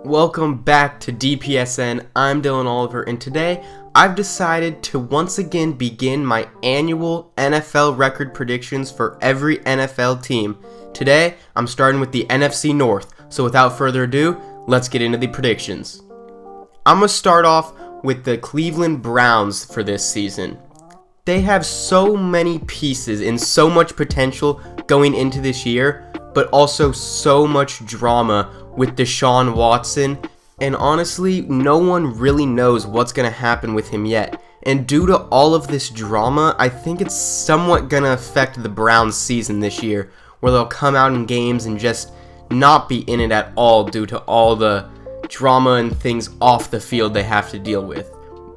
Welcome back to DPSN. I'm Dylan Oliver, and today I've decided to once again begin my annual NFL record predictions for every NFL team. Today, I'm starting with the NFC North, so without further ado, let's get into the predictions. I'm going to start off with the Cleveland Browns for this season. They have so many pieces and so much potential going into this year, but also so much drama with Deshaun Watson, and honestly, no one really knows what's going to happen with him yet. And due to all of this drama, I think it's somewhat going to affect the Browns season this year, where they'll come out in games and just not be in it at all due to all the drama and things off the field they have to deal with.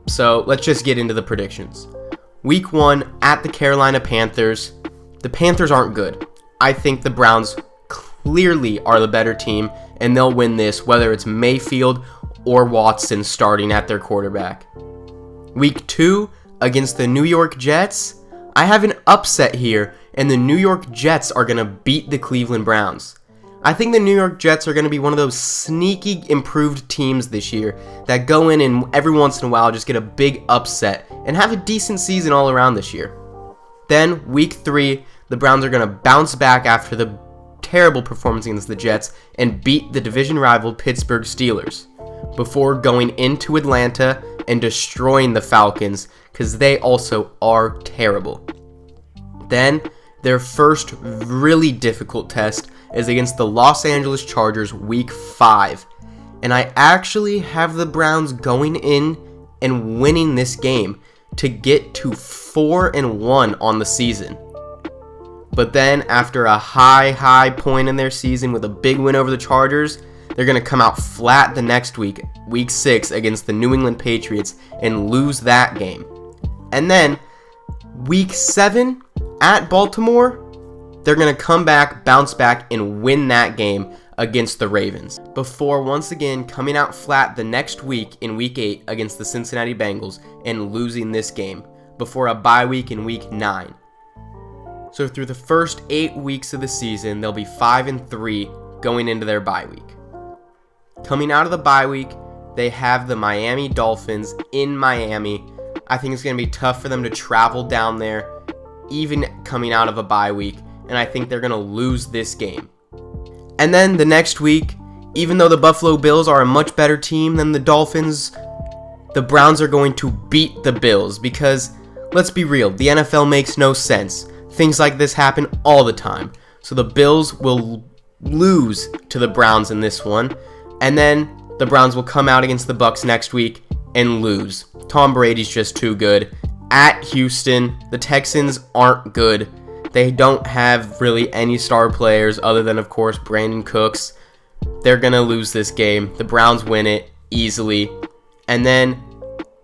So let's just get into the predictions. Week 1 at the Carolina Panthers. The Panthers aren't good. I think the Browns clearly are the better team, and they'll win this, whether it's Mayfield or Watson starting at their quarterback. Week 2 against the New York Jets. I have an upset here, and the New York Jets are going to beat the Cleveland Browns. I think the New York Jets are going to be one of those sneaky improved teams this year that go in and every once in a while just get a big upset and have a decent season all around this year. Then, week 3, the Browns are going to bounce back after the terrible performance against the Jets and beat the division rival Pittsburgh Steelers before going into Atlanta and destroying the Falcons because they also are terrible. Then their first really difficult test is against the Los Angeles Chargers week 5, and I actually have the Browns going in and winning this game to get to 4-1 on the season. But then, after a high point in their season with a big win over the Chargers, they're going to come out flat the next week, week 6, against the New England Patriots and lose that game. And then, week 7 at Baltimore, they're going to come back, bounce back, and win that game against the Ravens, before once again coming out flat the next week in week 8 against the Cincinnati Bengals and losing this game, before a bye week in week 9. So through the first 8 weeks of the season, they'll be 5-3 going into their bye week. Coming out of the bye week, they have the Miami Dolphins in Miami. I think it's going to be tough for them to travel down there, even coming out of a bye week, and I think they're going to lose this game. And then the next week, even though the Buffalo Bills are a much better team than the Dolphins, the Browns are going to beat the Bills because, let's be real, the NFL makes no sense. Things like this happen all the time. So the Bills will lose to the Browns in this one, and then the Browns will come out against the Bucs next week and lose. Tom Brady's just too good. At Houston, the Texans aren't good. They don't have really any star players other than, of course, Brandon Cooks. They're going to lose this game. The Browns win it easily. And then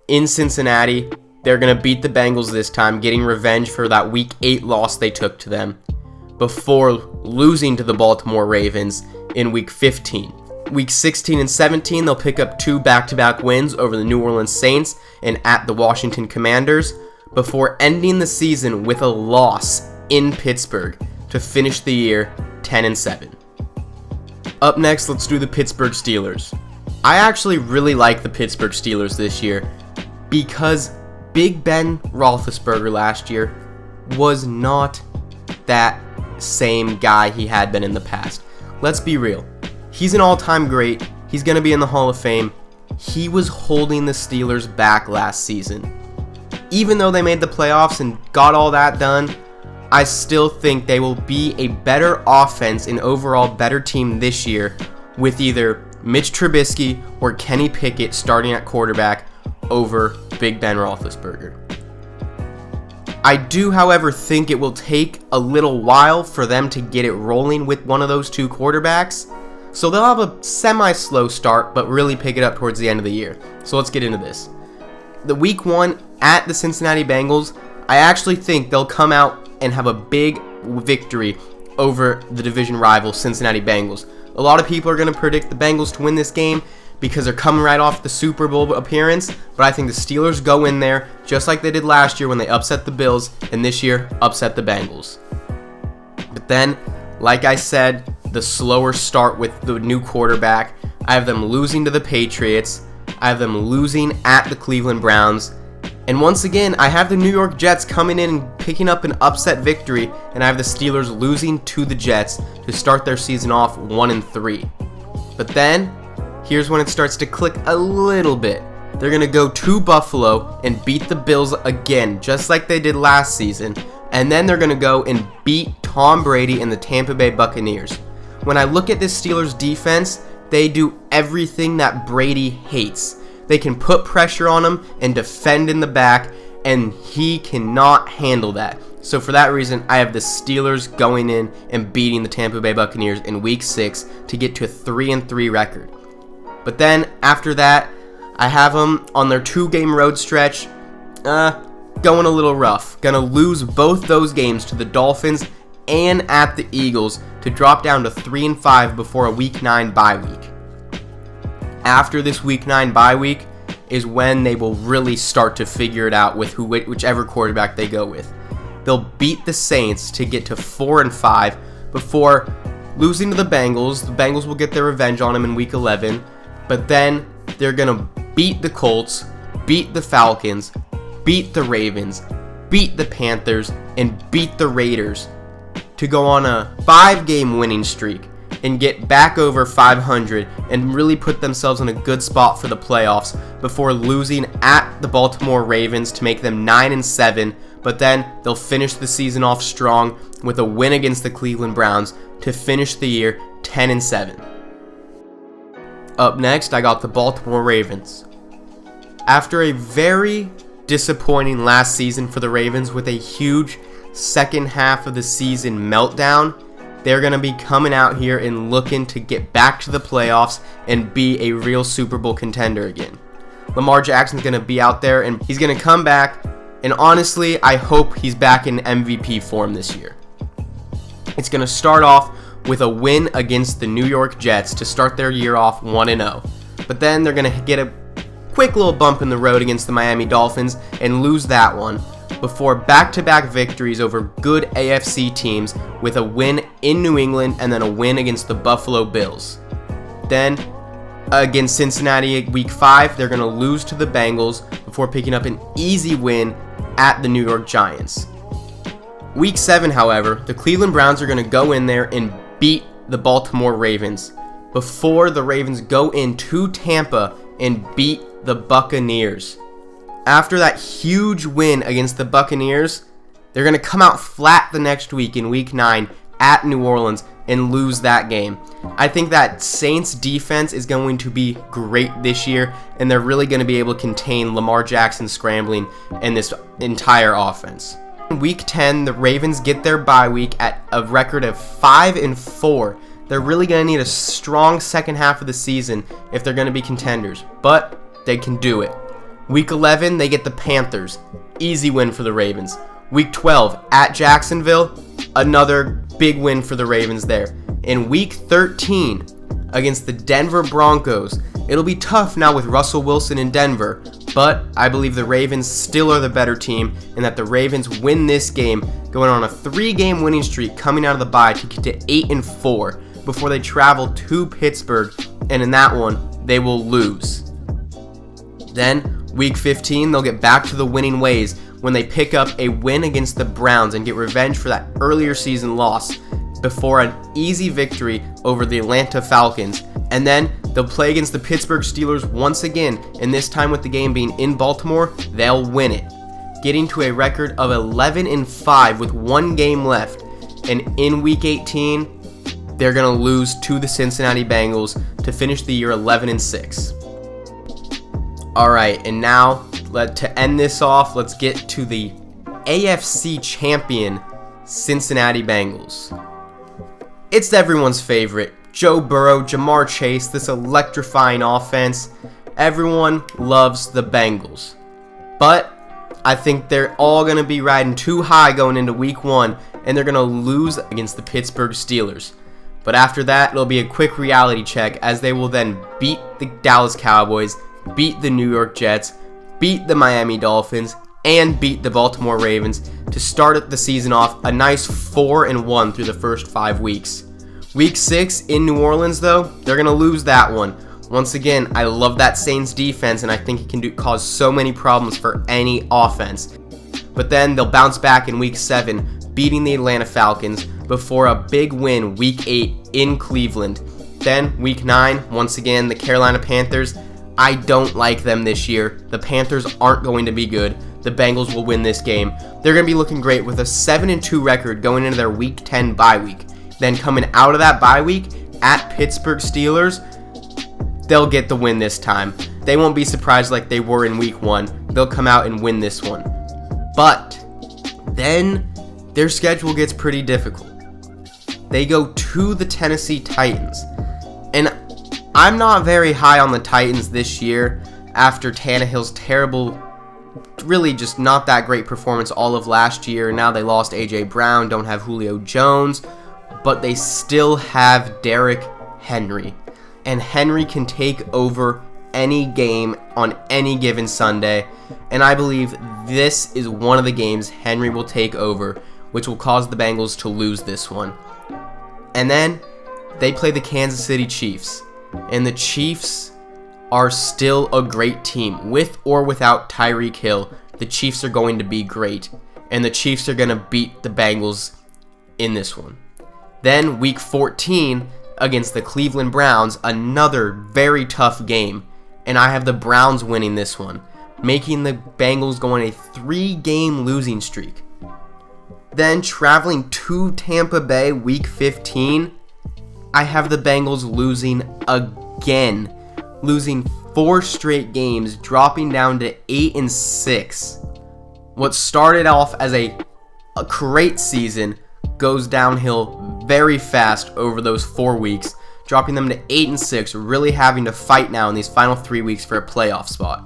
in Cincinnati, they're going to beat the Bengals this time, getting revenge for that week 8 loss they took to them, before losing to the Baltimore Ravens in week 15. Week 16 and 17, they'll pick up 2 back-to-back wins over the New Orleans Saints and at the Washington Commanders, before ending the season with a loss in Pittsburgh to finish the year 10-7. Up next, let's do the Pittsburgh Steelers. I actually really like the Pittsburgh Steelers this year because Big Ben Roethlisberger last year was not that same guy he had been in the past. Let's be real. He's an all-time great. He's going to be in the Hall of Fame. He was holding the Steelers back last season. Even though they made the playoffs and got all that done, I still think they will be a better offense and overall better team this year with either Mitch Trubisky or Kenny Pickett starting at quarterback over Big Ben Roethlisberger. I do, however, think it will take a little while for them to get it rolling with one of those two quarterbacks, so they'll have a semi-slow start, but really pick it up towards the end of the year. So let's get into this. The week 1 at the Cincinnati Bengals, I actually think they'll come out and have a big victory over the division rival Cincinnati Bengals. A lot of people are going to predict the Bengals to win this game because they're coming right off the Super Bowl appearance, but I think the Steelers go in there just like they did last year when they upset the Bills, and this year upset the Bengals. But then, like I said, the slower start with the new quarterback, I have them losing to the Patriots. I have them losing at the Cleveland Browns. And once again, I have the New York Jets coming in and picking up an upset victory, and I have the Steelers losing to the Jets to start their season off 1-3. But then, here's when it starts to click a little bit. They're going to go to Buffalo and beat the Bills again, just like they did last season. And then they're going to go and beat Tom Brady and the Tampa Bay Buccaneers. When I look at this Steelers defense, they do everything that Brady hates. They can put pressure on him and defend in the back, and he cannot handle that. So for that reason, I have the Steelers going in and beating the Tampa Bay Buccaneers in Week 6 to get to a 3-3 record. But then after that, I have them on their 2-game road stretch, going a little rough. Gonna lose both those games to the Dolphins and at the Eagles to drop down to 3-5 before a Week 9 bye week. After this Week 9 bye week is when they will really start to figure it out with whichever quarterback they go with. They'll beat the Saints to get to 4-5 before losing to the Bengals. The Bengals will get their revenge on them in Week 11, but then they're going to beat the Colts, beat the Falcons, beat the Ravens, beat the Panthers, and beat the Raiders to go on a 5-game winning streak and get back over 500 and really put themselves in a good spot for the playoffs before losing at the Baltimore Ravens to make them 9-7, but then they'll finish the season off strong with a win against the Cleveland Browns to finish the year 10-7. Up next, I got the Baltimore Ravens. After a very disappointing last season for the Ravens with a huge second half of the season meltdown, they're going to be coming out here and looking to get back to the playoffs and be a real Super Bowl contender again. Lamar Jackson's going to be out there and he's going to come back, and honestly, I hope he's back in MVP form this year. It's going to start off with a win against the New York Jets to start their year off 1-0. But then they're going to get a quick little bump in the road against the Miami Dolphins and lose that one before back-to-back victories over good AFC teams with a win in New England and then a win against the Buffalo Bills. Then, against Cincinnati Week 5, they're going to lose to the Bengals before picking up an easy win at the New York Giants. Week 7, however, the Cleveland Browns are going to go in there and beat the Baltimore Ravens before the Ravens go into Tampa and beat the Buccaneers. After that huge win against the Buccaneers, they're going to come out flat the next week in Week 9 at New Orleans and lose that game. I think that Saints defense is going to be great this year, and they're really going to be able to contain Lamar Jackson scrambling and this entire offense. In Week 10, the Ravens get their bye week at a record of 5-4. They're really going to need a strong second half of the season if they're going to be contenders, but they can do it. Week 11, they get the Panthers. Easy win for the Ravens. Week 12, at Jacksonville, another big win for the Ravens there. In Week 13, against the Denver Broncos, it'll be tough now with Russell Wilson in Denver, but I believe the Ravens still are the better team and that the Ravens win this game, going on a 3-game winning streak coming out of the bye to get to 8-4 before they travel to Pittsburgh, and in that one, they will lose. Then, Week 15, they'll get back to the winning ways when they pick up a win against the Browns and get revenge for that earlier season loss before an easy victory over the Atlanta Falcons. And then they'll play against the Pittsburgh Steelers once again, and this time with the game being in Baltimore, they'll win it, getting to a record of 11-5 with 1 game left. And in Week 18, they're going to lose to the Cincinnati Bengals to finish the year 11-6. Alright, and now, to end this off, let's get to the AFC champion Cincinnati Bengals. It's everyone's favorite. Joe Burrow, Jamar Chase, this electrifying offense. Everyone loves the Bengals. But I think they're all going to be riding too high going into Week 1, and they're going to lose against the Pittsburgh Steelers. But after that, it'll be a quick reality check as they will then beat the Dallas Cowboys, beat the New York Jets, beat the Miami Dolphins, and beat the Baltimore Ravens to start the season off a nice 4-1 through the first 5 weeks. Week 6 in New Orleans, though, they're going to lose that one, Once again, I love that Saints defense, and I think it can cause so many problems for any offense. But then they'll bounce back in Week 7, beating the Atlanta Falcons before a big win Week 8 in Cleveland. Then Week 9, once again, the Carolina Panthers. I don't like them this year. The Panthers aren't going to be good. The Bengals will win this game. They're going to be looking great with a 7-2 record going into their Week 10 bye week. Then coming out of that bye week at Pittsburgh Steelers, they'll get the win this time. They won't be surprised like they were in Week 1. They'll come out and win this one. But then their schedule gets pretty difficult. They go to the Tennessee Titans. And I'm not very high on the Titans this year after Tannehill's terrible, really just not that great performance all of last year. Now they lost A.J. Brown, don't have Julio Jones, but they still have Derrick Henry. And Henry can take over any game on any given Sunday. And I believe this is one of the games Henry will take over, which will cause the Bengals to lose this one. And then they play the Kansas City Chiefs. And the Chiefs are still a great team. With or without Tyreek Hill, the Chiefs are going to be great. And the Chiefs are going to beat the Bengals in this one. Then Week 14 against the Cleveland Browns, another very tough game. And I have the Browns winning this one, making the Bengals go on a 3-game losing streak. Then traveling to Tampa Bay Week 15, I have the Bengals losing again. Losing 4 straight games, dropping down to 8-6. What started off as a great season goes downhill very fast over those 4 weeks, dropping them to 8-6, really having to fight now in these final 3 weeks for a playoff spot.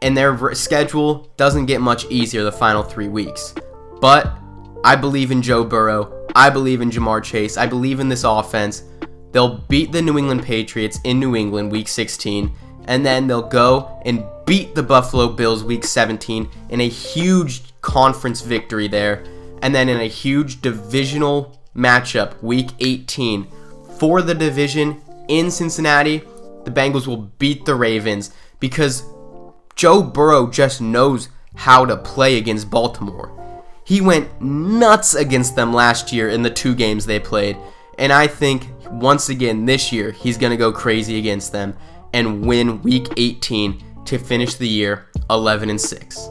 And their schedule doesn't get much easier the final 3 weeks. But I believe in Joe Burrow. I believe in Jamar Chase. I believe in this offense. They'll beat the New England Patriots in New England Week 16, and then they'll go and beat the Buffalo Bills Week 17 in a huge conference victory there. And then in a huge divisional matchup, Week 18, for the division in Cincinnati, the Bengals will beat the Ravens because Joe Burrow just knows how to play against Baltimore. He went nuts against them last year in the 2 games they played, and I think once again this year he's going to go crazy against them and win Week 18 to finish the year 11-6.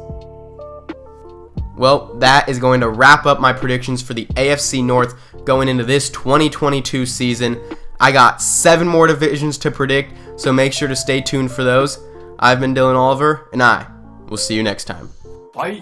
Well, that is going to wrap up my predictions for the AFC North going into this 2022 season. I got 7 more divisions to predict, so make sure to stay tuned for those. I've been Dylan Oliver, and I will see you next time. Bye.